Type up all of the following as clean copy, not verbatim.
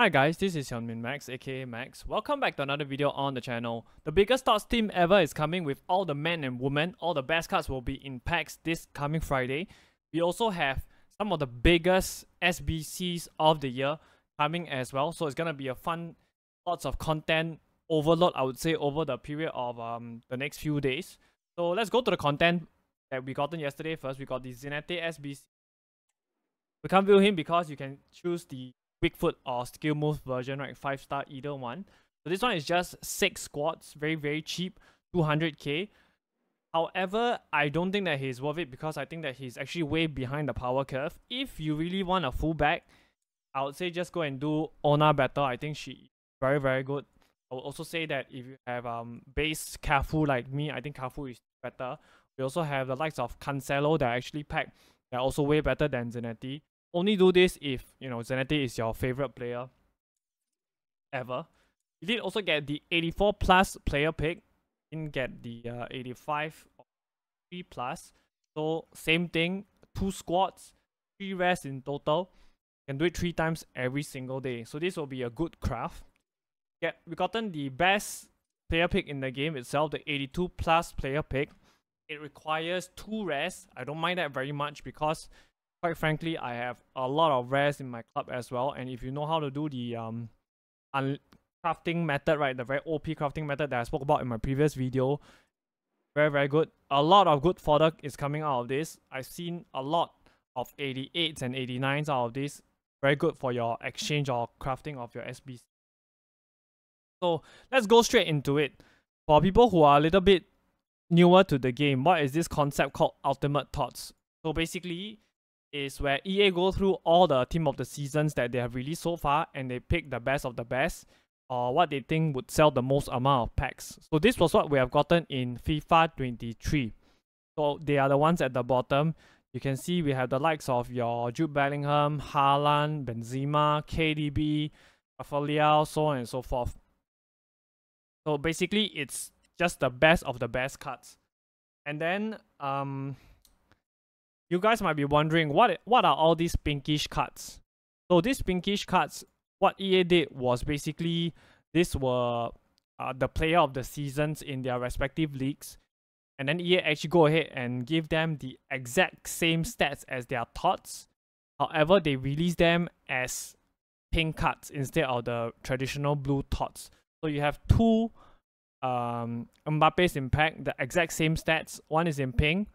Hi guys, this is Hyunmin Max aka Max. Welcome back to another video on the channel. The biggest thoughts team ever is coming with all the men and women. All the best cards will be in packs this coming Friday. We also have some of the biggest SBCs of the year coming as well. So it's gonna be a fun, lots of content overload, I would say, over the period of the next few days. So let's go to the content that we gotten yesterday first. We got the Zenete SBC. We can't view him because you can choose the Bigfoot or skill move version, right? 5-star either one. So this one is just 6 squads, very cheap, 200k. However, I don't think that he's worth it because I think that he's actually way behind the power curve. If you really want a fullback, I would say just go and do Ona better. I think she very good. I would also say that if you have base Cafu like me, I think Cafu is better. We also have the likes of Cancelo that are actually packed. They're also way better than Zanetti. Only do this if, you know, Zanetti is your favorite player ever. You did also get the 84 plus player pick. You didn't get the 85 or 3 plus. So same thing, 2 squads, 3 rests in total. You can do it 3 times every single day. So this will be a good craft. Yeah, we gotten the best player pick in the game itself, the 82 plus player pick. It requires 2 rests. I don't mind that very much because quite frankly, I have a lot of rares in my club as well. And if you know how to do the crafting method, right, the very OP crafting method that I spoke about in my previous video, very good. A lot of good fodder is coming out of this. I've seen a lot of 88s and 89s out of this. Very good for your exchange or crafting of your SBC. So let's go straight into it. For people who are a little bit newer to the game, what is this concept called Ultimate Thoughts? So basically, is where EA go through all the team of the seasons that they have released so far and they pick the best of the best or what they think would sell the most amount of packs. So this was what we have gotten in FIFA 23. So they are the ones at the bottom. You can see we have the likes of your Jude Bellingham, Haaland, Benzema, KDB, Rafael, so on and so forth. So basically it's just the best of the best cards. And then you guys might be wondering, what are all these pinkish cards? So these pinkish cards, what EA did was basically, these were the player of the seasons in their respective leagues. And then EA actually go ahead and give them the exact same stats as their thoughts. However, they release them as pink cards instead of the traditional blue thoughts. So you have 2 Mbappe's in pack, the exact same stats. One is in pink,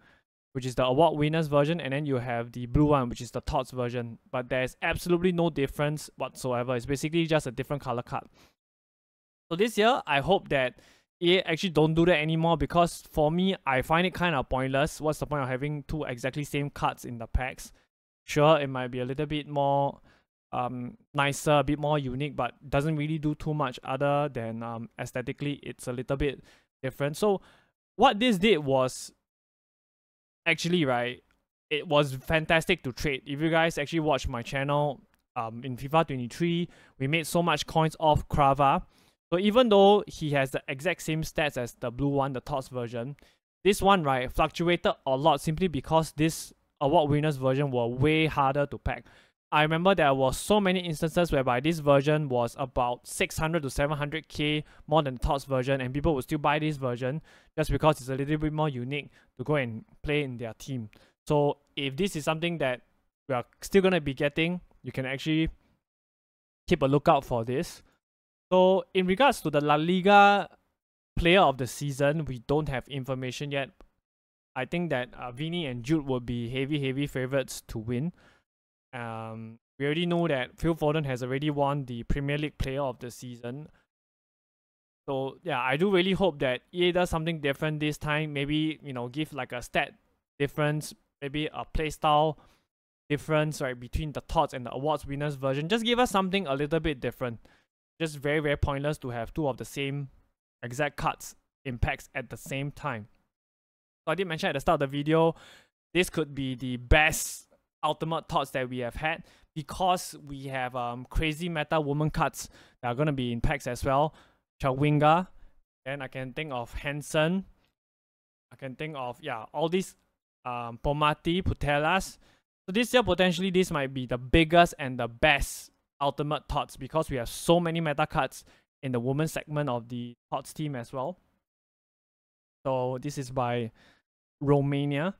which is the award winners version, and then you have the blue one, which is the thoughts version. But there's absolutely no difference whatsoever. It's basically just a different color card. So this year, I hope that EA actually don't do that anymore, because for me, I find it kind of pointless. What's the point of having 2 exactly same cards in the packs? Sure, it might be a little bit more nicer, a bit more unique, but doesn't really do too much other than aesthetically, it's a little bit different. So what this did was, actually, right, it was fantastic to trade. If you guys actually watch my channel in FIFA 23, we made so much coins off Krava. So even though he has the exact same stats as the blue one, the thoughts version, this one, right, fluctuated a lot simply because this award winners version were way harder to pack. I remember there was so many instances whereby this version was about 600 to 700k more than the thoughts version, and people would still buy this version just because it's a little bit more unique to go and play in their team. So if this is something that we are still going to be getting, you can actually keep a lookout for this. So in regards to the La Liga player of the season, we don't have information yet. I think that Vini and Jude will be heavy favorites to win. We already know that Phil Foden has already won the Premier League player of the season. So yeah, I do really hope that EA does something different this time. Maybe, you know, give like a stat difference, maybe a playstyle difference, right, between the thoughts and the awards winners version. Just give us something a little bit different. Just very pointless to have 2 of the same exact cards in packs at the same time. So I did mention at the start of the video, this could be the best ultimate thoughts that we have had, because we have crazy meta woman cards that are going to be in packs as well. Chawinga, then I can think of Hansen, I can think of, yeah, all these Pomati, Putellas. So this year potentially this might be the biggest and the best ultimate TOTS because we have so many meta cards in the women's segment of the TOTS team as well. So this is by Romania.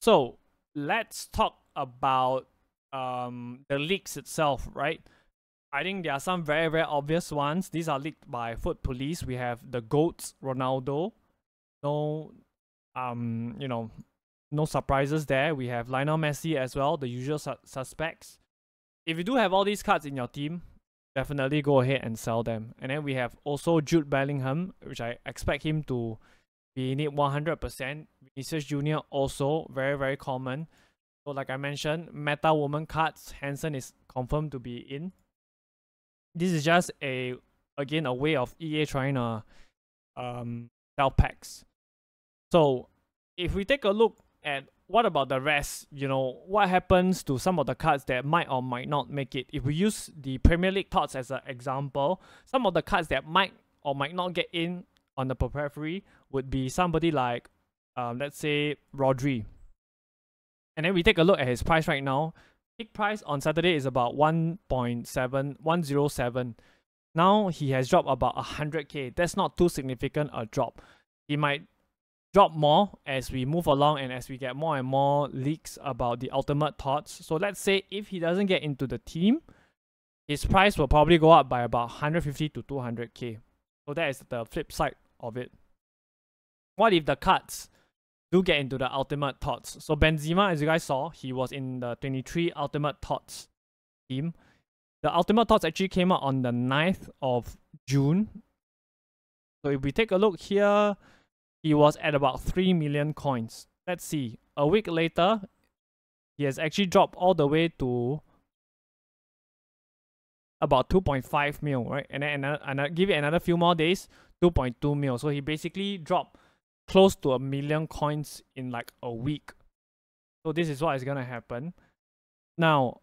So let's talk about the leaks itself, right? I think there are some very, very obvious ones. These are leaked by Foot Police. We have the GOATs, Ronaldo. No, you know, no surprises there. We have Lionel Messi as well, the usual suspects. If you do have all these cards in your team, definitely go ahead and sell them. And then we have also Jude Bellingham, which I expect him to be in it 100%. Vinicius Jr. also very, very common. So like I mentioned, meta woman cards, Hansen is confirmed to be in. This is just again a way of EA trying to sell packs. So if we take a look at what about the rest, you know, what happens to some of the cards that might or might not make it? If we use the Premier League TOTS as an example, some of the cards that might or might not get in on the periphery would be somebody like, let's say, Rodri. And then we take a look at his price right now. Peak price on Saturday is about 1.107. Now he has dropped about 100k. That's not too significant a drop. He might drop more as we move along and as we get more and more leaks about the ultimate TOTS. So let's say if he doesn't get into the team, his price will probably go up by about 150 to 200k. So that is the flip side of it. What if the cards do get into the ultimate TOTS? So Benzema, as you guys saw, he was in the 23 ultimate TOTS team. The ultimate TOTS actually came out on the 9th of June. So if we take a look here, he was at about 3 million coins. Let's see. A week later, he has actually dropped all the way to about 2.5 mil, right? And then and give it another few more days, 2.2 mil. So he basically dropped close to 1 million coins in like a week. So this is what is gonna happen. Now,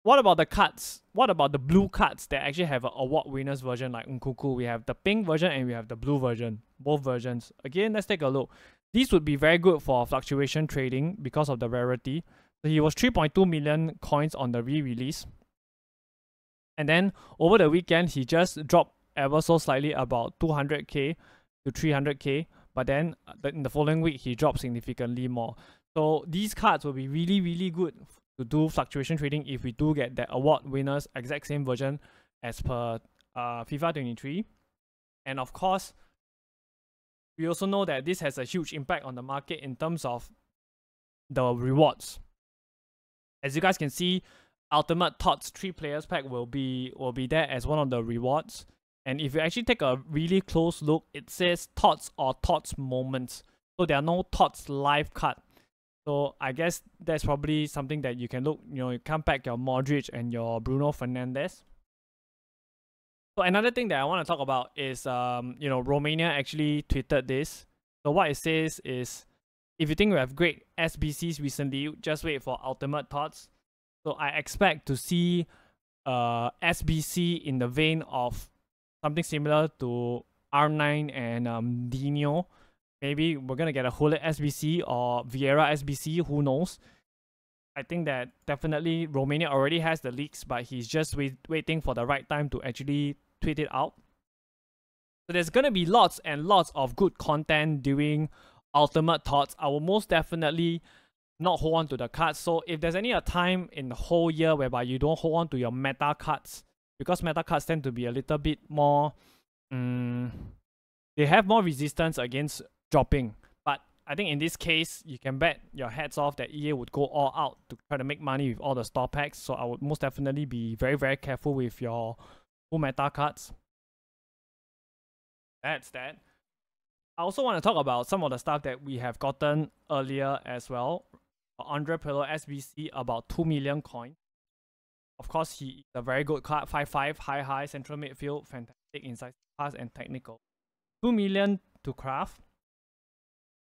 what about the cards? What about the blue cards that actually have an award winners version like Nkunku? We have the pink version and we have the blue version. Both versions. Again, let's take a look. These would be very good for fluctuation trading because of the rarity. So he was 3.2 million coins on the re-release. And then over the weekend, he just dropped ever so slightly about 200k to 300k. But then in the following week, he dropped significantly more. So these cards will be really, really good to do fluctuation trading if we do get that award winners exact same version as per FIFA 23. And of course, we also know that this has a huge impact on the market in terms of the rewards. As you guys can see, Ultimate TOTS 3 players pack will be there as one of the rewards. And if you actually take a really close look, it says TOTS or TOTS moments. So there are no TOTS live card. So I guess that's probably something that you can look, you know, you come back your Modric and your Bruno Fernandes. So another thing that I want to talk about is, you know, Romania actually tweeted this. So what it says is, if you think we have great SBCs recently, just wait for Ultimate TOTS. So I expect to see SBC in the vein of something similar to R9 and Dino. Maybe we're going to get a Hullet SBC or Vieira SBC, who knows. I think that definitely Romania already has the leaks, but he's just waiting for the right time to actually tweet it out. So there's going to be lots and lots of good content during Ultimate TOTS. I will most definitely not hold on to the cards. So if there's any time in the whole year whereby you don't hold on to your meta cards, because meta cards tend to be a little bit more, they have more resistance against dropping. But I think in this case, you can bet your heads off that EA would go all out to try to make money with all the store packs. So I would most definitely be very, very careful with your full meta cards. That's that. I also want to talk about some of the stuff that we have gotten earlier as well. Andre Pirlo SBC, about 2 million coins. Of course, he is a very good card. 5'5", high, central midfield, fantastic inside pass and technical. 2 million to craft.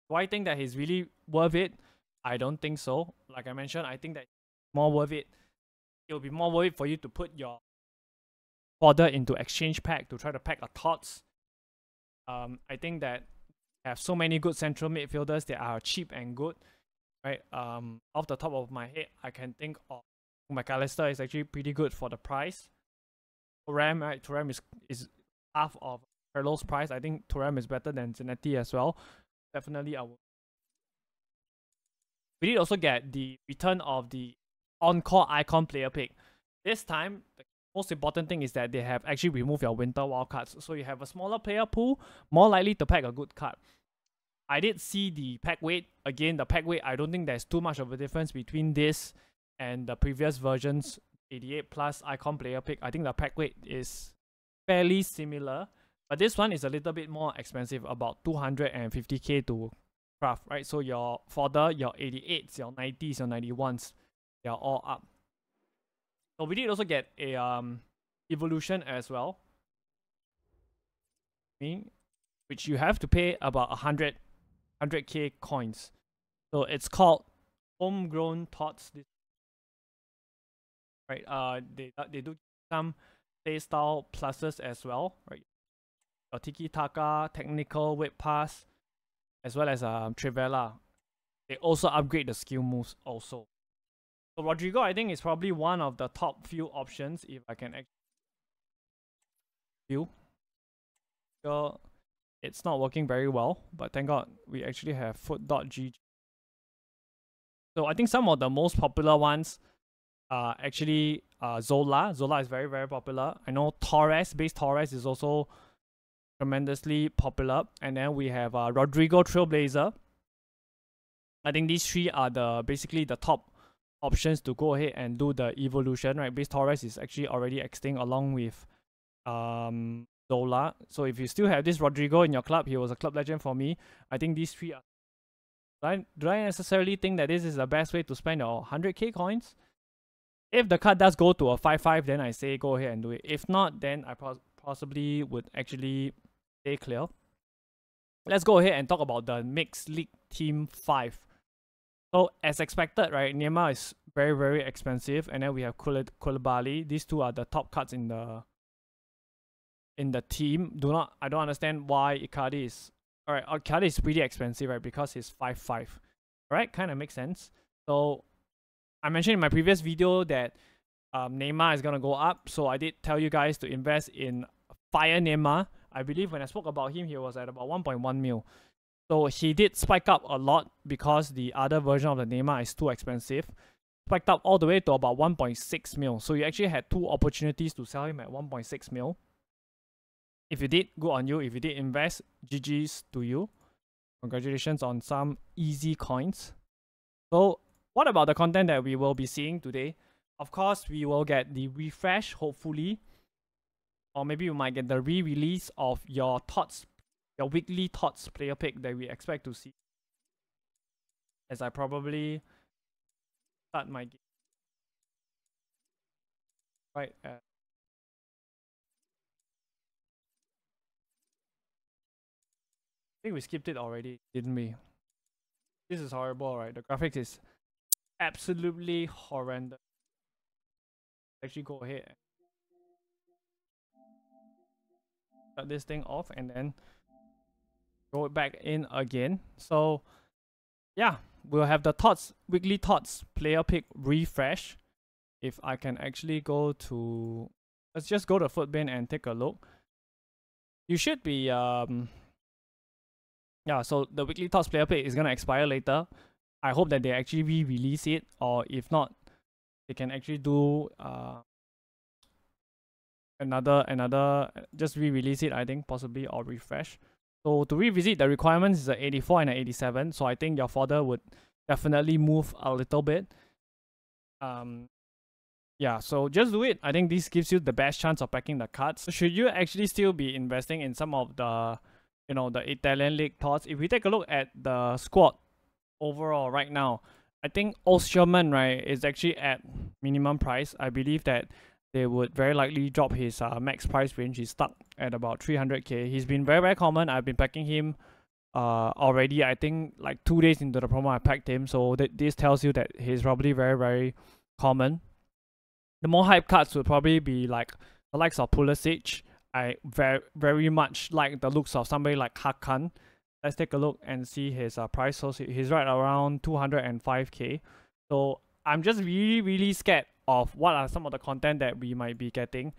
Do I think that he's really worth it? I don't think so. Like I mentioned, I think that more worth it. It will be more worth it for you to put your order into exchange pack to try to pack a TOTS. I think that have so many good central midfielders that are cheap and good. Right, off the top of my head, I can think of McAllister is actually pretty good for the price. Thuram, right? Thuram is half of Carlo's price. I think Thuram is better than Zanetti as well. Definitely, we did also get the return of the Encore Icon player pick. This time, the most important thing is that they have actually removed your winter wildcards. So you have a smaller player pool, more likely to pack a good card. I did see the pack weight. Again, the pack weight, I don't think there's too much of a difference between this and the previous versions, 88 plus Icon player pick. I think the pack weight is fairly similar. But this one is a little bit more expensive, about 250k to craft, right? So your fodder, your 88s, your 90s, your 91s, they're all up. So we did also get a evolution as well, which you have to pay about 100k coins. So it's called Homegrown Tots. Right? They do some playstyle pluses as well, right? Your Tiki Taka, Technical, Whip Pass, as well as Trivella. They also upgrade the skill moves also. So Rodrigo, I think, is probably one of the top few options if I can actually view. So it's not working very well, but thank God we actually have foot.gg. So I think some of the most popular ones are actually Zola. Zola is very, very popular. I know Torres, base Torres is also tremendously popular. And then we have Rodrigo Trailblazer. I think these three are basically the top options to go ahead and do the evolution, right? Base Torres is actually already extinct along with Zola. So if you still have this Rodrigo in your club, he was a club legend for me. I think these three are... Do I necessarily think that this is the best way to spend your 100k coins? If the card does go to a 5-5, then I say go ahead and do it. If not, then I possibly would actually stay clear. Let's go ahead and talk about the Mixed League Team 5. So as expected, right, Neymar is very, very expensive, and then we have Koulibaly. These two are the top cards in the team. I don't understand why Icardi is... Alright, Icardi is pretty expensive, right, because he's 5-5. Alright, kind of makes sense. So I mentioned in my previous video that Neymar is gonna go up, so I did tell you guys to invest in Fire Neymar. I believe when I spoke about him, he was at about 1.1 mil. So he did spike up a lot because the other version of the Neymar is too expensive. Spiked up all the way to about 1.6 mil. So you actually had two opportunities to sell him at 1.6 mil. If you did, good on you. If you did invest, GG's to you. Congratulations on some easy coins. So what about the content that we will be seeing today? Of course, we will get the refresh, hopefully. Or maybe you might get the re-release of your Tots, your weekly Tots player pick that we expect to see. As I probably start my game. Right at... I think we skipped it already, didn't we? This is horrible, right? The graphics is absolutely horrendous. Actually go ahead and shut this thing off and then go back in again. So yeah, we'll have the Tots, weekly Tots player pick refresh. If I can actually go to... Let's just go to Footbin and take a look. You should be... Yeah, so the weekly Tots player pick is going to expire later. I hope that they actually re-release it, or if not, they can actually do another just re-release it, I think, possibly, or refresh. So to revisit, the requirements is an 84 and an 87, so I think your fodder would definitely move a little bit. Yeah, so just do it. I think this gives you the best chance of packing the cards. So should you actually still be investing in some of the, you know, the Italian League Tots? If we take a look at the squad overall right now, I think Osterman, right, is actually at minimum price. I believe that they would very likely drop his max price range. He's stuck at about 300k. He's been very, very common. I've been packing him already. I think like 2 days into the promo I packed him, so this tells you that he's probably very, very common. The more hype cards would probably be like the likes of Pulisic. I very much like the looks of somebody like Hakan. Let's take a look and see his price. So he's right around 205k. So I'm just really, really scared of what are some of the content that we might be getting.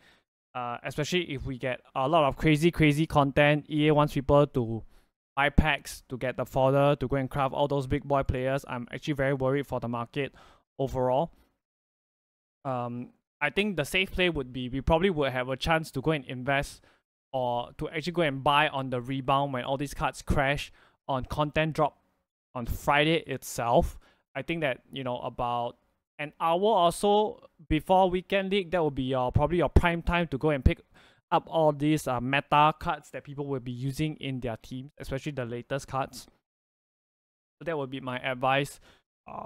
Especially if we get a lot of crazy content. EA wants people to buy packs to get the fodder to go and craft all those big boy players. I'm actually very worried for the market overall. I think the safe play would be we probably would have a chance to go and invest or to actually go and buy on the rebound when all these cards crash on content drop on Friday itself. I think that, you know, about an hour or so before Weekend League, that will be probably your prime time to go and pick up all these meta cards that people will be using in their teams, especially the latest cards. So that would be my advice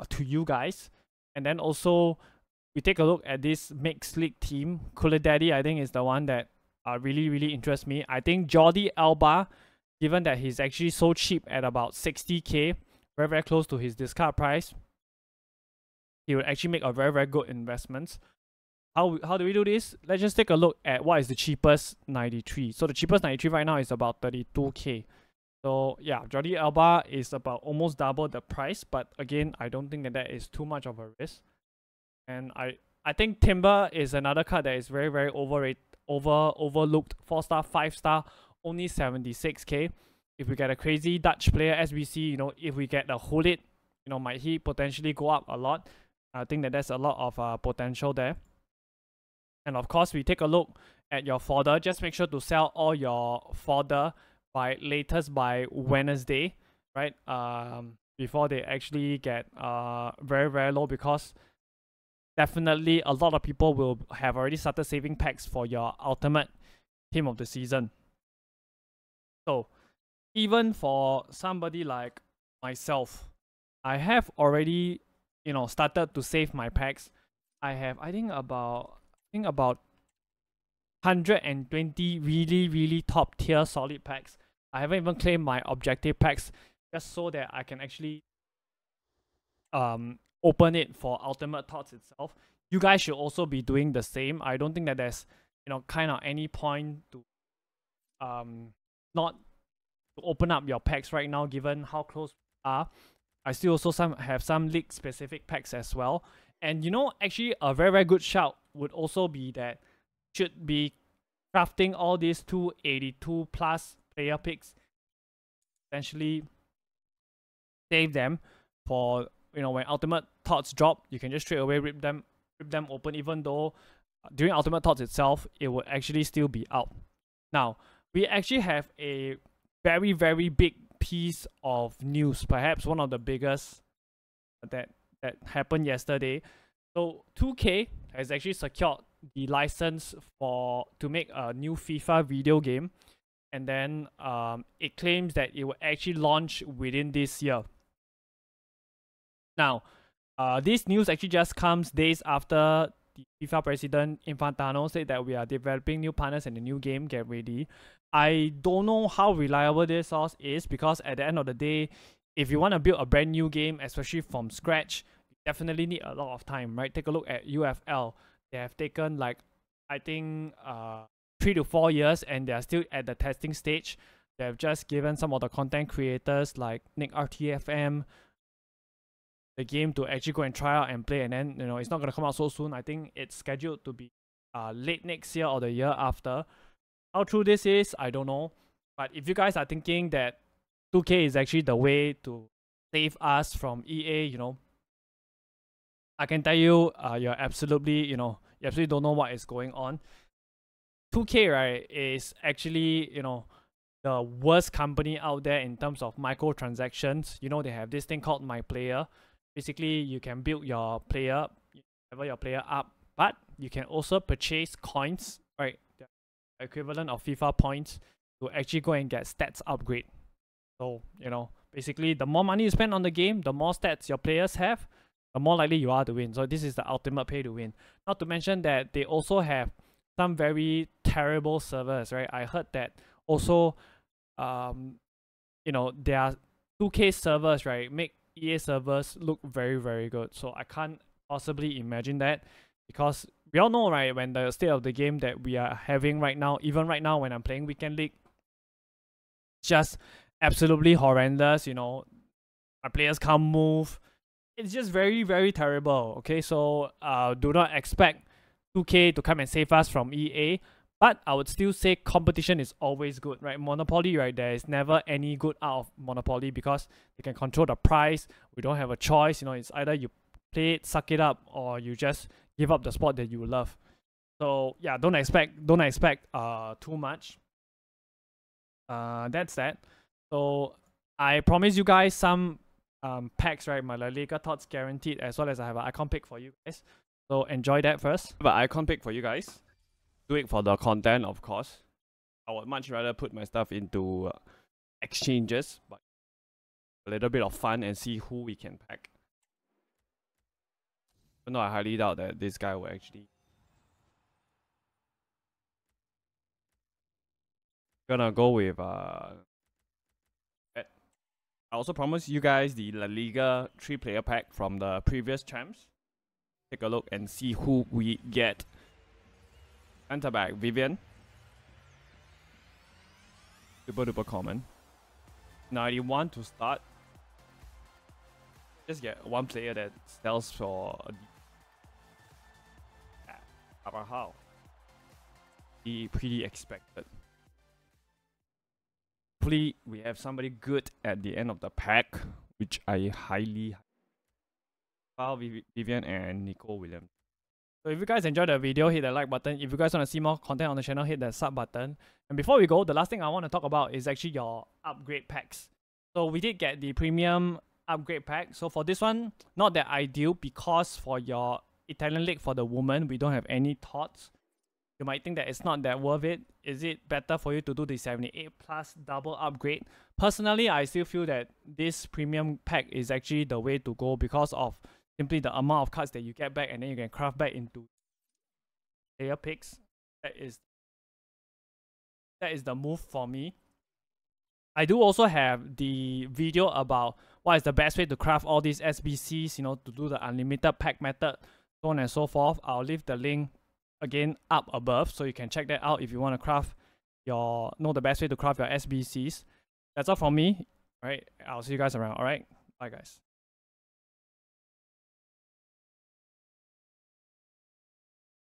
to you guys. And then also, we take a look at this mixed league team. Cooler Daddy, I think, is the one that really interests me. I think Jordi Alba, given that he's actually so cheap at about 60k, very close to his discard price, he would actually make a very good investment. How do we do this? Let's just take a look at what is the cheapest 93. So the cheapest 93 right now is about 32k. So yeah, Jordi Alba is about almost double the price, but again, I don't think that that is too much of a risk. And I think Timber is another card that is very overlooked. 4-star, 5-star, only 76k. If we get a crazy Dutch player SBC, you know, if we get a Hullet, you know, might he potentially go up a lot? I think that there's a lot of potential there. And of course, we take a look at your fodder. Just make sure to sell all your fodder by latest by Wednesday, right? Before they actually get very low, because definitely a lot of people will have already started saving packs for your ultimate team of the season. So even for somebody like myself, I have already, you know, started to save my packs. I have I think about 120 really top tier solid packs. I haven't even claimed my objective packs, just so that I can actually open it for Ultimate Thoughts itself. You guys should also be doing the same. I don't think that there's, you know, kind of any point to not to open up your packs right now, given how close we are. I still also have some league specific packs as well. And you know, actually a very good shout would also be that should be crafting all these 282 plus player picks, essentially save them for, you know, when Ultimate Thoughts drop, you can just straight away rip them open, even though during Ultimate Thoughts itself it would actually still be out. Now we actually have a very big piece of news, perhaps one of the biggest that happened yesterday. So 2K has actually secured the license to make a new FIFA video game, and then it claims that it will actually launch within this year. Now, this news actually just comes days after the FIFA president Infantino said that we are developing new partners and the new game, get ready. I don't know how reliable this source is, because at the end of the day, if you want to build a brand new game, especially from scratch, you definitely need a lot of time, right? Take a look at UFL. They have taken like, I think 3 to 4 years, and they are still at the testing stage. They have just given some of the content creators like Nick RTFM the game to actually go and try out and play, and then, you know, it's not going to come out so soon. I think it's scheduled to be late next year or the year after. How true this is, I don't know. But if you guys are thinking that 2K is actually the way to save us from EA, you know, I can tell you, you're absolutely, you know, you absolutely don't know what is going on. 2K, right, is actually, you know, the worst company out there in terms of microtransactions. You know, they have this thing called My Player. Basically, you can build your player, level your player up, but you can also purchase coins, right? The equivalent of FIFA points, to actually go and get stats upgrade. So, you know, basically, the more money you spend on the game, the more stats your players have, the more likely you are to win. So this is the ultimate pay to win. Not to mention that they also have some very terrible servers, right? I heard that also, you know, their 2K servers, right, make EA servers look very good. So I can't possibly imagine that, because we all know, right, when the state of the game that we are having right now, even right now when I'm playing Weekend League, just absolutely horrendous. You know, my players can't move, it's just very, very terrible. Okay, so do not expect 2K to come and save us from EA. But I would still say competition is always good, right? Monopoly, right? There is never any good out of Monopoly because they can control the price. We don't have a choice. You know, it's either you play it, suck it up, or you just give up the sport that you love. So yeah, don't expect too much. That's that. So I promise you guys some packs, right? My La Liga thoughts guaranteed, as well as I have an icon pick for you guys. So enjoy that first. But icon pick for you guys. Do it for the content, of course. I would much rather put my stuff into exchanges, but a little bit of fun and see who we can pack. But no, I highly doubt that this guy will actually. Gonna go with I also promised you guys the La Liga 3-player pack from the previous champs. Take a look and see who we get. Enter back, Vivian. Super duper common. 91 to start. Just get one player that sells for how? Be pretty expected. Hopefully we have somebody good at the end of the pack, which I highly Vivian and Nico Williams. So if you guys enjoyed the video, hit the like button. If you guys want to see more content on the channel, hit the sub button. And before we go, the last thing I want to talk about is actually your upgrade packs. So we did get the premium upgrade pack. So for this one, not that ideal because for your Italian League for the woman, we don't have any thoughts. You might think that it's not that worth it. Is it better for you to do the 78 plus double upgrade? Personally, I still feel that this premium pack is actually the way to go because of simply the amount of cards that you get back, and then you can craft back into player picks. That is the move for me. I do also have the video about what is the best way to craft all these SBCs, you know, to do the unlimited pack method, so on and so forth. I'll leave the link again up above so you can check that out if you want to craft know the best way to craft your SBCs. That's all from me. Alright, I'll see you guys around. Alright, bye guys.